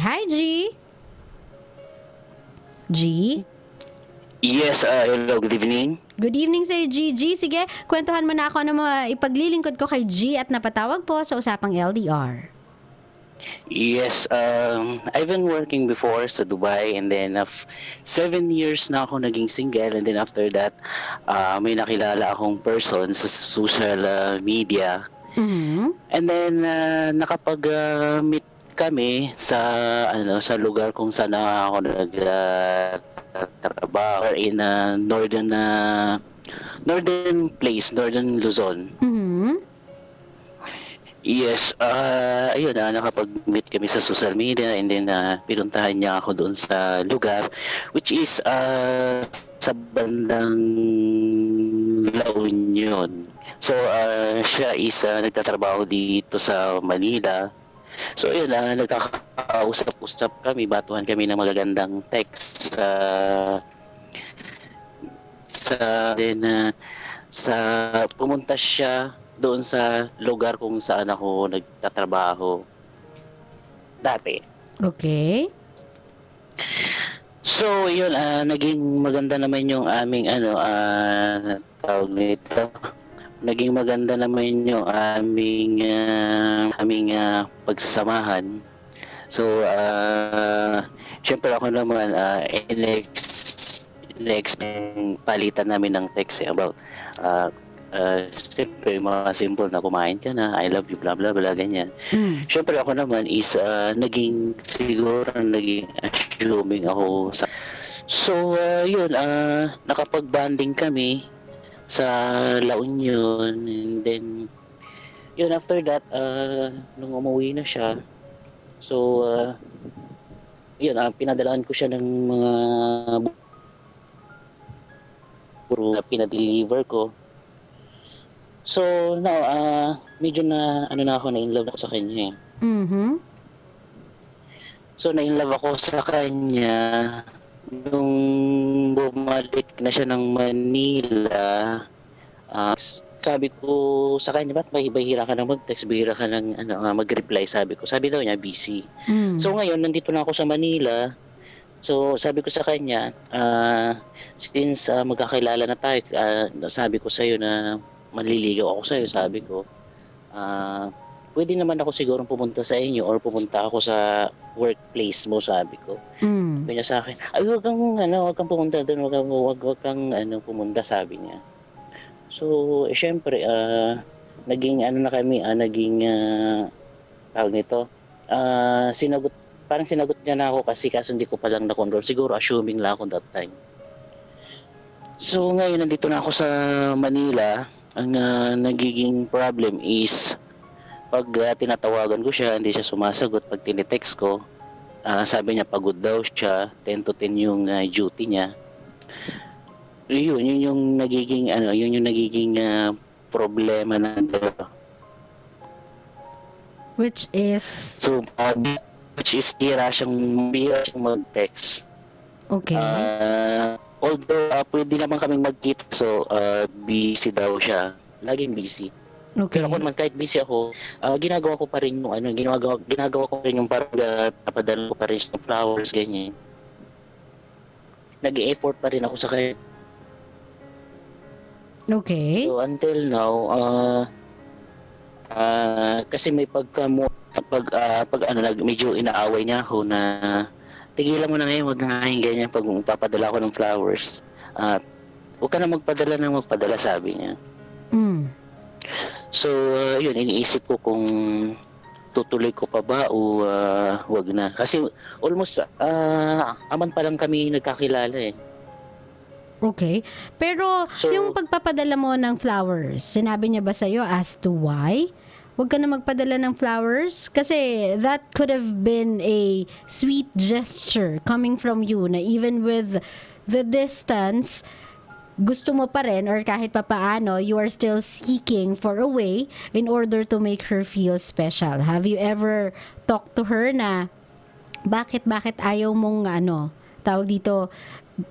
Hi, G. G? Yes, hello, good evening. Good evening sa'yo, G. G, sige, kwentuhan mo na ako na ipaglilingkod ko kay G at napatawag po sa Usapang LDR. Yes, I've been working before sa Dubai and then 7 years na ako naging single and then after that, may nakilala akong person sa social media. Mm-hmm. And then nakapag-meet kami sa sa lugar kung saan ako nagtatrabaho in northern place, northern Luzon. Mm-hmm. Yes, ayun nakapag-meet kami sa social media and then pinuntahan niya ako doon sa lugar which is sa bandang La Union. So siya is nagtatrabaho dito sa Manila. So ayun nagkakausap-usap kami, batuhan kami ng magagandang text sa pumunta siya doon sa lugar kung saan ako nagtatrabaho dati. Okay. So, yun, naging maganda naman yung aming tawag nito. Naging maganda naman yung aming pagsasamahan. So, syempre ako naman in-expect palitan namin ng text about siyempre mga simple na kumain ka na, I love you, blah blah blah, ganyan. Siyempre ako naman is naging assuming ako sa yun, nakapag-bonding kami sa La Union and then yun after that nung umuwi na siya, so yun, pinadalaan ko siya ng mga puro na pinadeliver ko. So now, medyo na ako, na-inlove ako sa kanya eh. Mm-hmm. So na-inlove ako sa kanya nung bumalik na siya ng Manila. Sabi ko sa kanya, ba't bahira ka na mag-text, bahira ka ng mag-reply, sabi ko. Sabi daw niya, busy. So ngayon, nandito na ako sa Manila. So sabi ko sa kanya, since magkakilala na tayo, sabi ko sa'yo na manliligaw ako sa'yo, sabi ko, pwede naman ako siguro pumunta sa inyo or pumunta ako sa workplace mo, sabi ko. Sabi niya sa akin, ay wag kang pumunta doon, wag kang pumunta, sabi niya. So syempre naging na kami, tawag nito, sinagot niya na ako kasi kaso hindi ko pa lang na-control, siguro assuming lang ako that time. So ngayon nandito na ako sa Manila. Ang nagiging problem is pag tinatawagan ko siya, hindi siya sumasagot. Pag tinitext ko, sabi niya pagod daw siya, 10 to 10 yung duty niya. Yun yung nagiging problema na dalawa. Which is? So, hira siyang mag-text. Okay. Although pwede naman kaming magkita, so busy daw siya. Laging busy. Okay. Pero ako naman kahit busy ako, ginagawa ko pa rin yung ginagawa ko pa rin yung parang napadala ko pa rin yung flowers, ganyan. Nag-e-effort pa rin ako sa kanya. Okay. So until now, kasi may medyo inaaway niya ako na tigilan mo na ngayon, wag na ngayon ganyan pag papadala ko ng flowers. Huwag ka na magpadala, sabi niya. So, yun, iniisip ko kung tutuloy ko pa ba o wag na. Kasi almost, aman pa lang kami nagkakilala eh. Okay. Pero, So, yung pagpapadala mo ng flowers, sinabi niya ba sa'yo as to why? Huwag ka na magpadala ng flowers? Kasi that could have been a sweet gesture coming from you na even with the distance, gusto mo pa rin or kahit papaano, you are still seeking for a way in order to make her feel special. Have you ever talked to her na bakit ayaw mong tawag dito,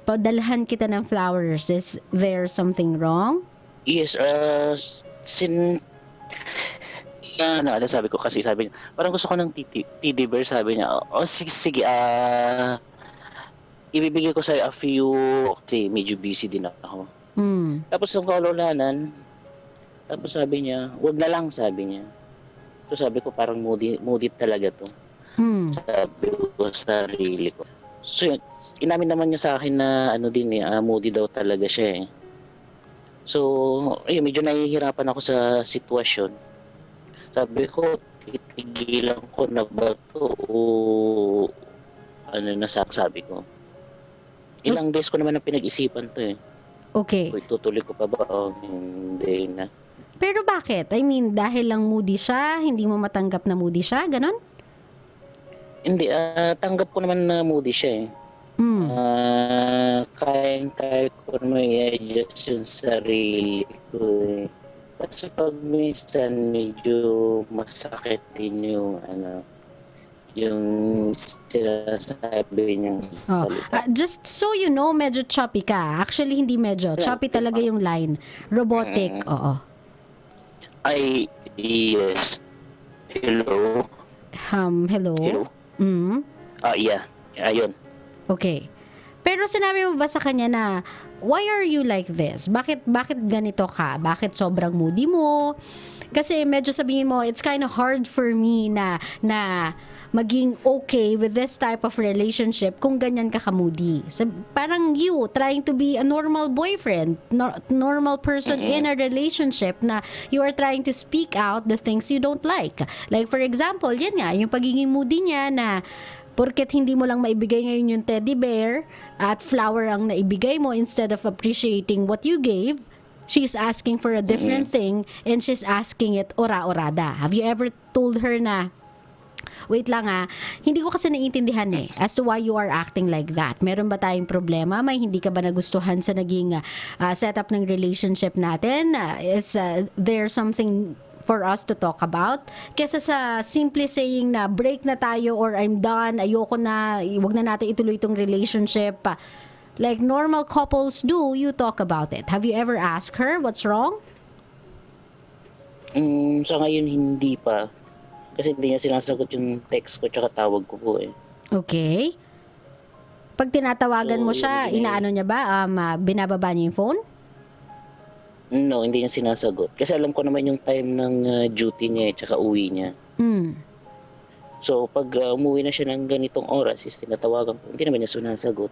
padalhan kita ng flowers? Is there something wrong? Yes, Ano sabi ko kasi sabi niya, parang gusto ko ng teddy bear, sabi niya. Sige, sige, ibibigay ko sa'yo a few, kasi medyo busy din ako. Tapos yung kaululanan, tapos sabi niya, wag na lang, sabi niya. So sabi ko, parang moody talaga to. Sabi ko sa sarili ko. So yun, inamin naman niya sa akin na moody daw talaga siya eh. So, ayun, medyo nahihirapan ako sa sitwasyon. Sabi ko, titigilan ko na ba to o sabi ko. Ilang days ko naman ang pinag-isipan to eh. Okay. Kung tutuloy ko pa ba o hindi na. Pero bakit? I mean, dahil lang moody siya, hindi mo matanggap na moody siya, ganon? Hindi, tanggap ko naman na moody siya eh. Kaya ko naman i-adjust yung sarili ko eh. Kasi pag minsan medyo masakit din yung yung sinasabi niyang salita. Just so you know, medyo choppy ka. Actually, hindi medyo. Choppy talaga yung line. Robotic, oo. Ay, yes. Hello? Hello? Hello? Yeah. Ayun. Okay. Pero sinabi mo ba sa kanya na, why are you like this? Bakit ganito ka? Bakit sobrang moody mo? Kasi medyo sabihin mo, it's kind of hard for me na maging okay with this type of relationship kung ganyan ka ka-moody. Parang you trying to be a normal boyfriend, normal person in a relationship na you are trying to speak out the things you don't like. Like for example, yan nga, yung pagiging moody niya na porket hindi mo lang maibigay ngayon yung teddy bear at flower ang naibigay mo instead of appreciating what you gave, she's asking for a different thing and she's asking it ora-orada. Have you ever told her na, wait lang hindi ko kasi naiintindihan as to why you are acting like that. Meron ba tayong problema? May hindi ka ba nagustuhan sa naging setup ng relationship natin? Is there something for us to talk about? Kesa sa simple saying na break na tayo or I'm done, ayoko na, wag na natin ituloy itong relationship. Like normal couples do, you talk about it. Have you ever asked her what's wrong? Sa ngayon hindi pa. Kasi hindi niya sinasagot yung text ko tsaka tawag ko po eh. Okay. Pag tinatawagan mo siya, inaano niya ba? Binababa niya yung phone? No, hindi niya sinasagot. Kasi alam ko naman yung time ng duty niya tsaka uwi niya. So, pag umuwi na siya ng ganitong oras, is tinatawagan ko, hindi naman niya sinasagot.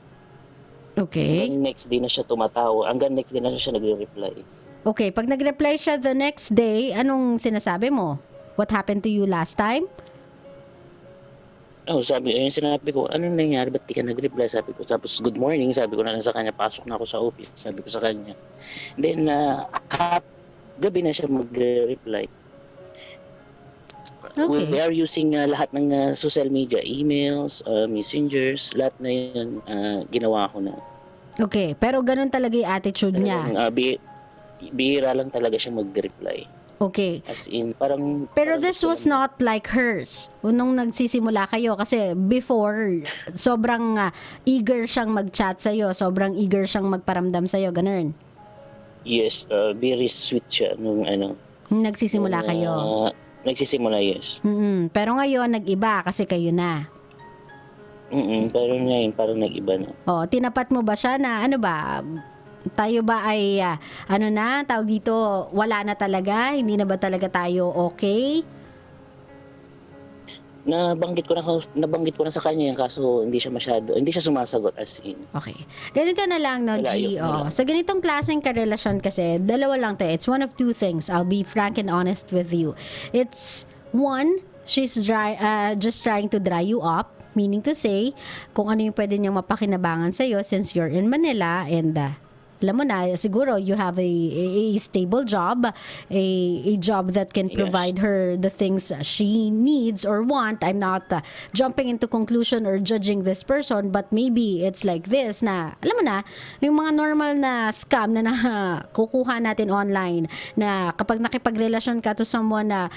Okay. Hanggang next day na siya tumatawa. Hanggang next day na siya nagre-reply. Okay, pag nag-reply siya the next day, anong sinasabi mo? What happened to you last time? Sinabi ko, ano nangyari? Ba't di ka nag-reply? Sabi ko, tapos good morning. Sabi ko na lang sa kanya, pasok na ako sa office. Sabi ko sa kanya. Then, gabi na siya mag-reply. Okay. We are using lahat ng social media, emails, messengers, lahat na yun, ginawa ko na. Okay, pero ganun talaga yung attitude niya. Bihira lang talaga siya mag-reply. Okay. As in, parang... Pero this was not like hers nung nagsisimula kayo kasi before, sobrang eager siyang mag-chat sa'yo, sobrang eager siyang magparamdam sa'yo, ganun. Yes, very sweet siya nung nagsisimula kayo. Nagsisimula, yes. Pero ngayon, nag-iba kasi kayo na. Pero ngayon, parang nag-iba na. Tinapat mo ba siya na ano ba... Tayo ba ay, tawag dito, wala na talaga? Hindi na ba talaga tayo okay? Nabanggit ko na sa kanya yan, kaso hindi siya sumasagot as in. Okay. Ganito na lang, no, G. Sa ganitong klaseng karelasyon kasi, dalawa lang to. It's one of two things. I'll be frank and honest with you. It's one, she's just trying to dry you up. Meaning to say, kung ano yung pwede niyang mapakinabangan sa'yo since you're in Manila and alam mo na, siguro you have a stable job, a job that can provide her the things she needs or want. I'm not jumping into conclusion or judging this person, but maybe it's like this na, alam mo na, yung mga normal na scam na kukuha natin online na kapag nakipagrelasyon ka to someone na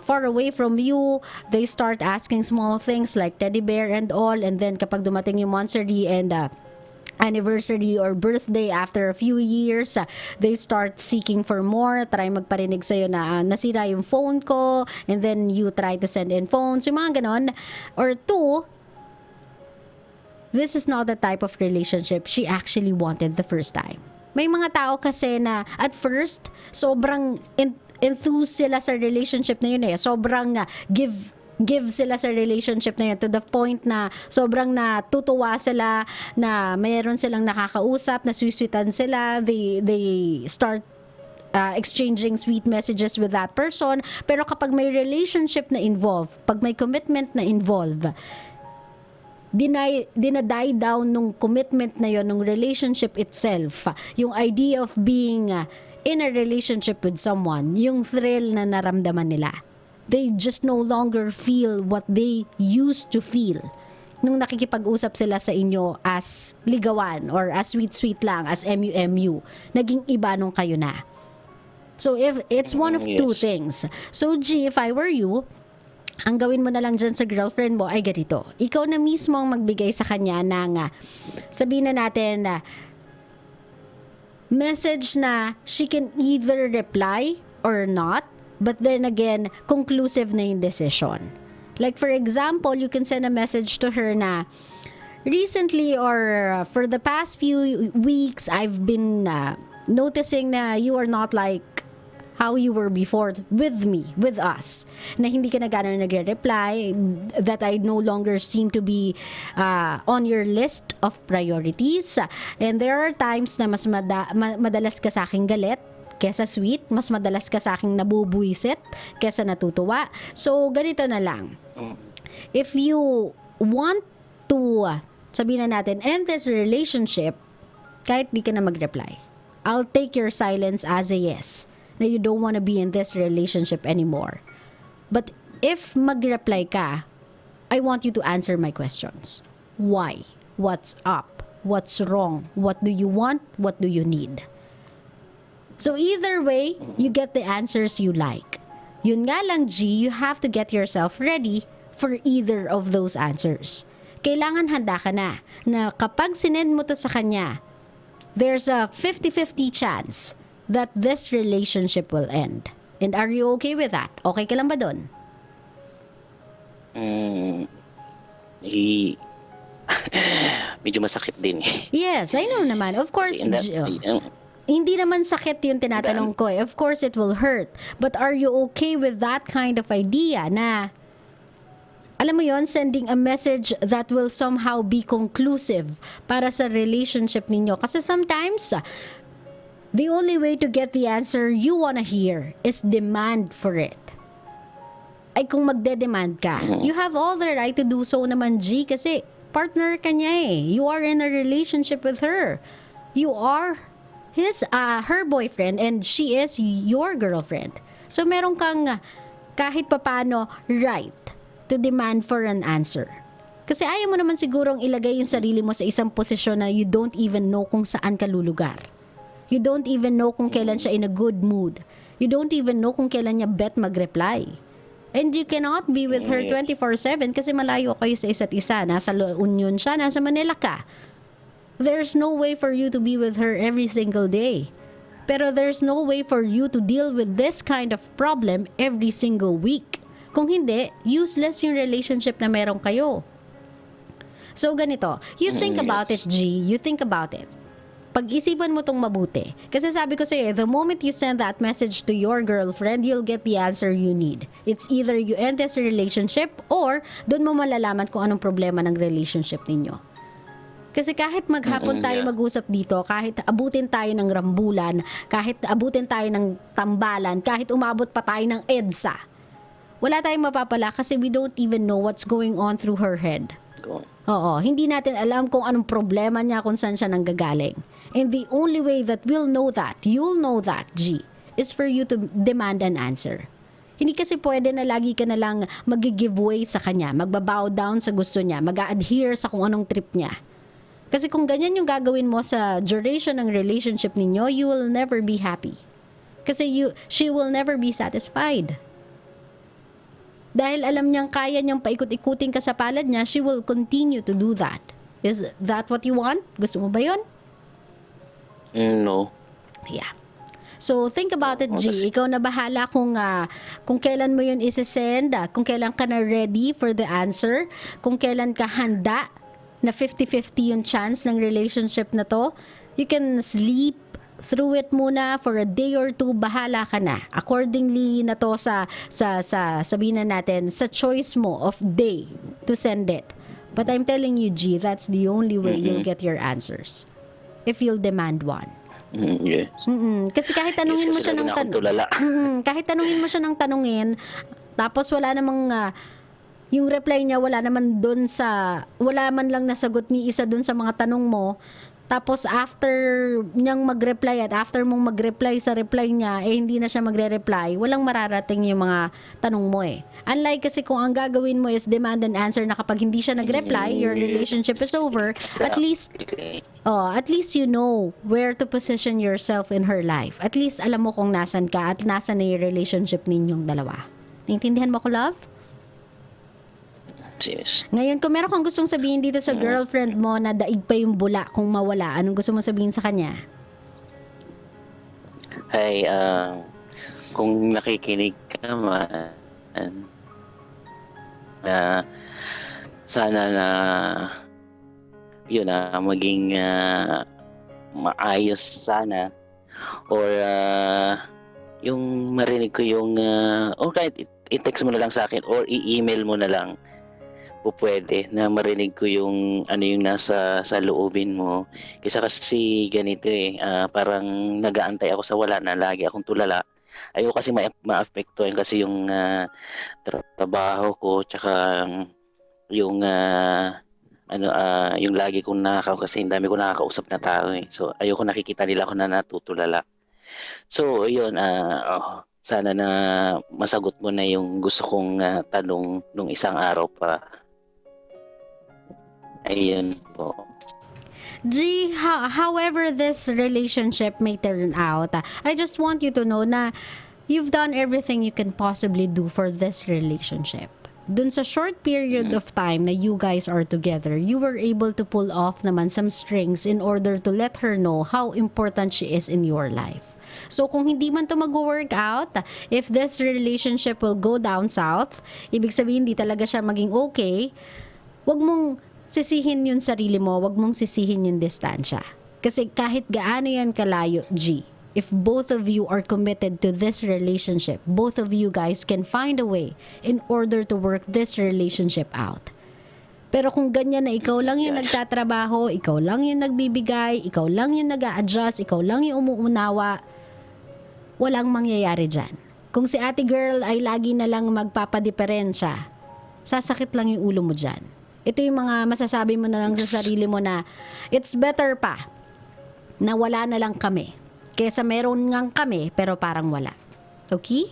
far away from you, they start asking small things like teddy bear and all, and then kapag dumating yung monthsary and anniversary or birthday after a few years, they start seeking for more, try magparinig sa'yo na nasira yung phone ko, and then you try to send in phones, yung mga ganon. Or two, this is not the type of relationship she actually wanted the first time. May mga tao kasi na at first, sobrang enthused sila sa relationship na yun eh. Sobrang give sila sa relationship na yun to the point na sobrang natutuwa sila na mayroon silang nakakausap, na sweet-sweetan sila, they start exchanging sweet messages with that person. Pero kapag may relationship na involved, pag may commitment na involved, dinadie down nung commitment na yon, nung relationship itself, yung idea of being in a relationship with someone, yung thrill na naramdaman nila. They just no longer feel what they used to feel nung nakikipag-usap sila sa inyo as ligawan or as sweet-sweet lang, as MU-MU. Naging iba nung kayo na. So if it's one of two things. So G, if I were you, ang gawin mo na lang dyan sa girlfriend mo ay ganito. Ikaw na mismo ang magbigay sa kanya ng, sabihin na natin, message na she can either reply or not, but then again, conclusive na yung decision. Like for example, you can send a message to her na, recently or for the past few weeks, I've been noticing na you are not like how you were before with me, with us. Na hindi ka na gano'n nagre-reply, that I no longer seem to be on your list of priorities. And there are times na mas madalas ka sa aking galit kesa sweet, mas madalas ka sa aking nabubuisit kesa natutuwa. So, ganito na lang. If you want to, sabihin na natin, end this relationship, kahit di ka na mag-reply, I'll take your silence as a yes, na you don't want to be in this relationship anymore. But if mag-reply ka, I want you to answer my questions. Why? What's up? What's wrong? What do you want? What do you need? So either way, you get the answers you like. Yun nga lang, G, you have to get yourself ready for either of those answers. Kailangan handa ka na kapag sinend mo to sa kanya, there's a 50-50 chance that this relationship will end. And are you okay with that? Okay ka lang ba dun? Medyo masakit din eh. Yes, I know naman. Of course, hindi naman sakit yung tinatanong ko eh. Of course, it will hurt. But are you okay with that kind of idea na, alam mo yon, sending a message that will somehow be conclusive para sa relationship ninyo? Kasi sometimes, the only way to get the answer you wanna hear is demand for it. Ay kung magde-demand ka, you have all the right to do so naman, G, kasi partner ka niya eh. You are in a relationship with her. You are her boyfriend and she is your girlfriend. So meron kang kahit papano right to demand for an answer. Kasi ayaw mo naman sigurong ilagay yung sarili mo sa isang posisyon na you don't even know kung saan ka lulugar. You don't even know kung kailan siya in a good mood. You don't even know kung kailan niya bet mag-reply. And you cannot be with her 24/7 kasi malayo kayo sa isa't isa. Nasa La Union siya, nasa Manila ka. There's no way for you to be with her every single day. Pero there's no way for you to deal with this kind of problem every single week. Kung hindi, useless yung relationship na meron kayo. So ganito, you think about it, G. You think about it. Pag-isipan mo tong mabuti. Kasi sabi ko sa'yo, the moment you send that message to your girlfriend, you'll get the answer you need. It's either you end this relationship or doon mo malalaman kung anong problema ng relationship ninyo. Kasi kahit maghapon tayo mag-usap dito, kahit abutin tayo ng rambulan, kahit abutin tayo ng tambalan, kahit umabot pa tayo ng EDSA, wala tayong mapapala kasi we don't even know what's going on through her head. Oo, hindi natin alam kung anong problema niya, kung saan siya nanggagaling. And the only way that we'll know that, you'll know that, G, is for you to demand an answer. Hindi kasi pwede na lagi ka na lang mag-give way sa kanya, magbabow down sa gusto niya, mag-adhere sa kung anong trip niya. Kasi kung ganyan yung gagawin mo sa duration ng relationship ninyo, you will never be happy. Kasi she will never be satisfied. Dahil alam niyang kaya niyang paikot-ikutin ka sa palad niya, she will continue to do that. Is that what you want? Gusto mo ba yun? No. Yeah. So, think about it, G. Kasi- Ikaw na bahala kung kailan mo yun isi-send, kung kailan ka na ready for the answer, kung kailan ka handa na 50-50 yung chance ng relationship na to. You can sleep through it muna for a day or two, bahala ka na. Accordingly na to sa sabihin na natin, sa choice mo of day to send it. But I'm telling you, G, that's the only way you'll get your answers. If you'll demand one. Yes. Kasi kahit tanungin mo Kasi siya ng lagi na akong tulala. kahit tanungin mo siya ng tanungin, tapos wala namang yung reply niya wala man lang nasagot ni isa dun sa mga tanong mo. Tapos after niyang mag-reply at after mong mag-reply sa reply niya, hindi na siya magre-reply, walang mararating yung mga tanong mo eh. Unlike kasi kung ang gagawin mo is demand and answer na kapag hindi siya nag-reply, your relationship is over, at least you know where to position yourself in her life. At least alam mo kung nasan ka at nasan na yung relationship ninyong dalawa. Naintindihan mo ko, love? Yes. Ngayon, kung meron kang gustong sabihin dito sa girlfriend mo na daig pa yung bula kung mawala, anong gusto mo sabihin sa kanya? Ay, kung nakikinig ka man, sana na yun maging maayos sana, or yung marinig ko yung or kahit i-text mo na lang sa akin or i-email mo na lang po pwede na marinig ko yung ano yung nasa sa loobin mo. Kasi ganito parang nag-aantay ako sa wala na lagi akong tulala. Ayoko kasi ma-apektuhan kasi yung trabaho ko, tsaka yung yung lagi kong kasi ang dami ko nakakausap na tao So ayoko nakikita nila ako na natutulala. So yun, sana na masagot mo na yung gusto kong tanong nung isang araw pa. Ayun po. G, however this relationship may turn out, I just want you to know na you've done everything you can possibly do for this relationship. Dun sa short period of time na you guys are together, you were able to pull off naman some strings in order to let her know how important she is in your life. So kung hindi man to mag-work out, if this relationship will go down south, ibig sabihin hindi talaga siya maging okay, wag mong sisihin yung sarili mo, wag mong sisihin yung distansya. Kasi kahit gaano yan kalayo, G, if both of you are committed to this relationship, both of you guys can find a way in order to work this relationship out. Pero kung ganyan na ikaw lang yung nagtatrabaho, ikaw lang yung nagbibigay, ikaw lang yung nag-a-adjust, ikaw lang yung umuunawa, walang mangyayari dyan. Kung si ate girl ay lagi na lang magpapadiferensya, sasakit lang yung ulo mo dyan. Ito yung mga masasabi mo na lang sa sarili mo na it's better pa na wala na lang kami kaysa meron ngang kami pero parang wala. Okay?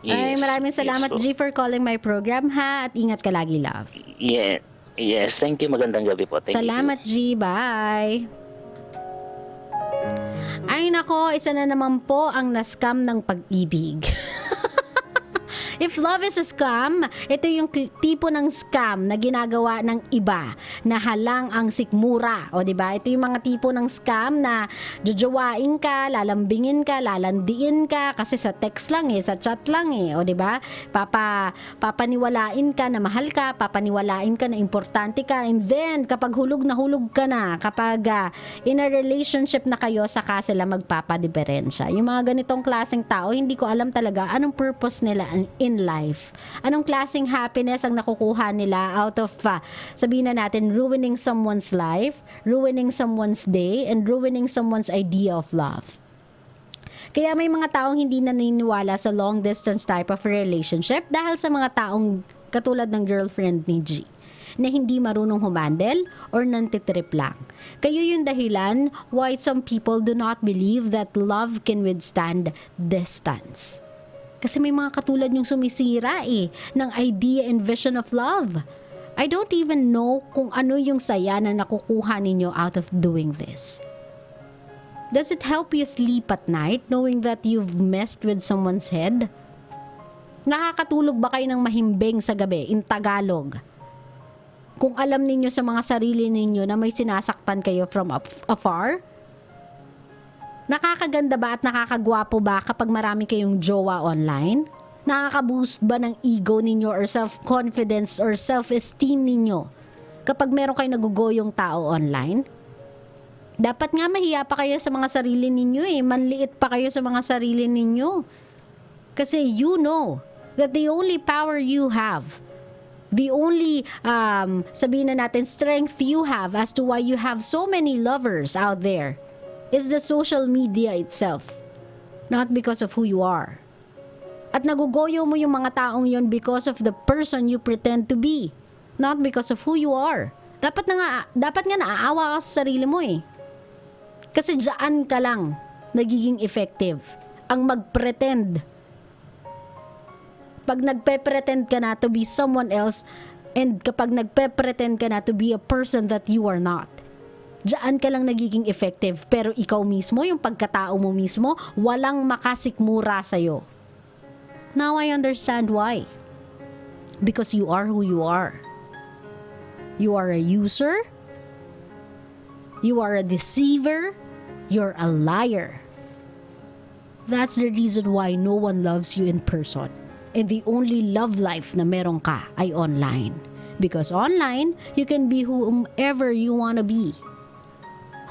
Ay, maraming salamat, G, for calling my program, ha? At ingat ka lagi, love. Yeah. Yes, thank you. Magandang gabi po. Thank Salamat, you. G. Bye. Ay, nako, isa na naman po ang na-scam ng pag-ibig. If love is a scam, ito yung tipo ng scam na ginagawa ng iba na halang ang sikmura. O diba? Ito yung mga tipo ng scam na jojowain ka, lalambingin ka, lalandiin ka kasi sa text lang sa chat lang O diba? Papaniwalain ka na mahal ka, papaniwalain ka na importante ka, and then kapag hulog ka na, kapag in a relationship na kayo, saka sila magpapadiferensya. Yung mga ganitong klaseng tao, hindi ko alam talaga anong purpose nila in life. Anong klaseng happiness ang nakukuha nila out of, sabihin na natin, ruining someone's life, ruining someone's day, and ruining someone's idea of love. Kaya may mga taong hindi naniniwala sa long distance type of relationship dahil sa mga taong katulad ng girlfriend ni G na hindi marunong humandle or nantitrip lang. Kayo yung dahilan why some people do not believe that love can withstand distance. Kasi may mga katulad yung sumisira ng idea and vision of love. I don't even know kung ano yung saya na nakukuha ninyo out of doing this. Does it help you sleep at night knowing that you've messed with someone's head? Nakakatulog ba kayo ng mahimbing sa gabi in Tagalog? Kung alam ninyo sa mga sarili ninyo na may sinasaktan kayo from afar? Nakakaganda ba at nakakagwapo ba kapag marami kayong jowa online? Nakaka-boost ba ng ego ninyo or self-confidence or self-esteem ninyo kapag meron kayong nagugoyong tao online? Dapat nga mahiya pa kayo sa mga sarili ninyo manliit pa kayo sa mga sarili ninyo. Kasi you know that the only power you have, the only, sabihin na natin, strength you have as to why you have so many lovers out there is the social media itself. Not because of who you are. At nagugoyo mo yung mga taong yon because of the person you pretend to be. Not because of who you are. Dapat nga naaawa ka sa sarili mo Kasi dyan ka lang nagiging effective. Ang mag-pretend. Pag nagpe-pretend ka na to be someone else, and kapag nagpe-pretend ka na to be a person that you are not, dyan ka lang nagiging effective. Pero ikaw mismo, yung pagkatao mo mismo, walang makasikmura sa'yo. Now I understand why. Because you are who you are. You are a user. You are a deceiver. You're a liar. That's the reason why no one loves you in person. And the only love life na meron ka ay online. Because online, you can be whomever you wanna be.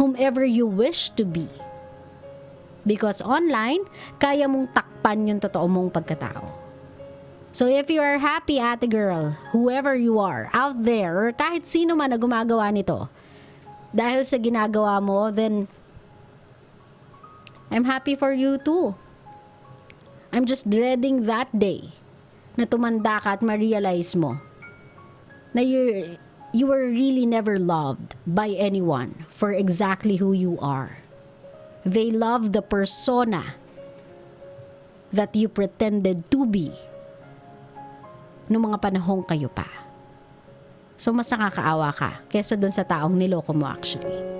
Whomever you wish to be. Because online, kaya mong takpan yung totoo mong pagkatao. So if you are happy, ate girl, whoever you are, out there, or kahit sino man na gumagawa nito, dahil sa ginagawa mo, then I'm happy for you too. I'm just dreading that day na tumanda ka at ma-realize mo na you were really never loved by anyone for exactly who you are. They love the persona that you pretended to be noong mga panahong kayo pa. So mas nakakaawa ka kesa dun sa taong niloko mo actually.